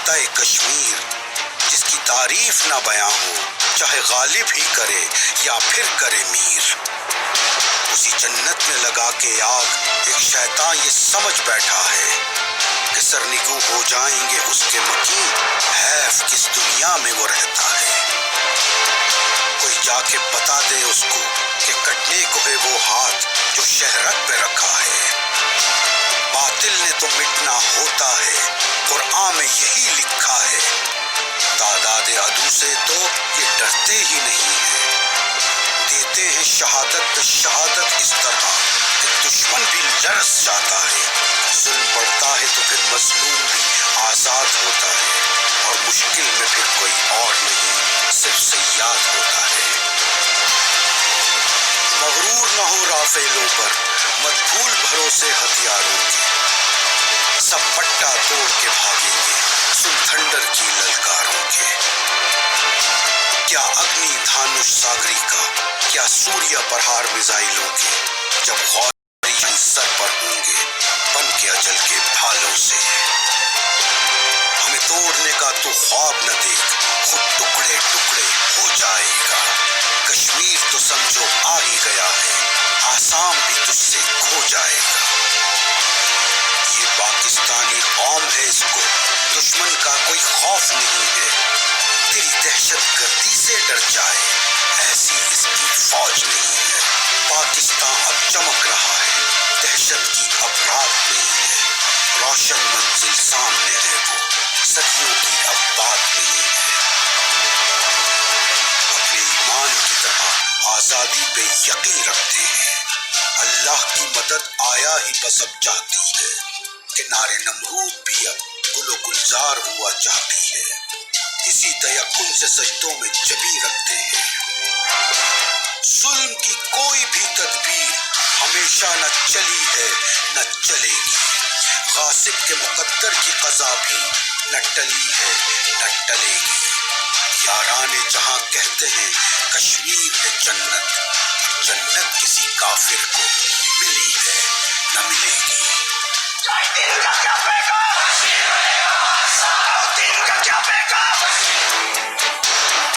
خطہ کشمیر جس کی تعریف نہ بیاں ہو، چاہے غالب ہی کرے یا پھر کرے میر۔ اسی جنت میں لگا کے آگ ایک شیطان یہ سمجھ بیٹھا ہے کہ سرنگو ہو جائیں گے اس کے مکین، حیف کس دنیا میں وہ رہتا ہے۔ کوئی جا کے بتا دے اس کو کہ کٹنے کو ہے وہ ہاتھ جو شہرت پہ رکھا ہے۔ باطل نے تو مٹنا ہوتا ہے، قرآن میں یہی لکھا ہے۔ تعداد عدو سے تو یہ ڈرتے ہی نہیں ہیں، دیتے ہیں شہادت پہ شہادت اس طرح کہ دشمن بھی لرز جاتا ہے۔ ظلم بڑھتا ہے تو پھر مظلوم بھی آزاد ہوتا ہے، اور مشکل میں پھر کوئی اور نہیں صرف صیاد ہوتا ہے۔ مغرور نہ ہو رافیلوں پر، مت بھول بھروسے ہتھیاروں کے، سب پٹا توڑ کے بھاگیں گے سن تھنڈر کی للکاروں کے۔ کیا اگنی دھانش ساگری کا، کیا سوریا پرہار میزائلوں کے، جب غوری سر پر ہوں گے بن کے اجل کے بھالوں سے۔ ہمیں توڑنے کا تو خواب نہ دیکھ، خود ٹکڑے ٹکڑے ہو جائے گا۔ کشمیر تو سمجھو آ ہی گیا ہے، آسام بھی تجھ سے کھو جائے گا۔ یہ پاکستانی قوم ہے، اس کو دشمن کا کوئی خوف نہیں ہے۔ تیری دہشت گردی سے ڈر جائے، ایسی اس کی فوج نہیں ہے۔ پاکستان اب چمک رہا ہے، دہشت کی اب رات نہیں ہے۔ روشن منزل سامنے ہے، وہ صدیوں کی اب بات نہیں ہے۔ اپنے ایمان کی طرح آزادی پہ یقین رکھتے ہیں، اللہ کی مدد آیا ہی بس اب چاہتی ہے۔ کنارے نمرود بھی اب گل و گلزار ہوا چاہتی ہے، اسی تیقن سے سجدوں میں جبیں رکھتے ہیں۔ ظلم کی کوئی بھی تدبیر ہمیشہ نہ چلی ہے نہ چلے گی، غاصب کے مقدر کی قضا بھی نہ ٹلی ہے نہ ٹلے گی۔ یاران جہاں کہتے ہیں کشمیر ہے جنت، جنت کسی کافر کو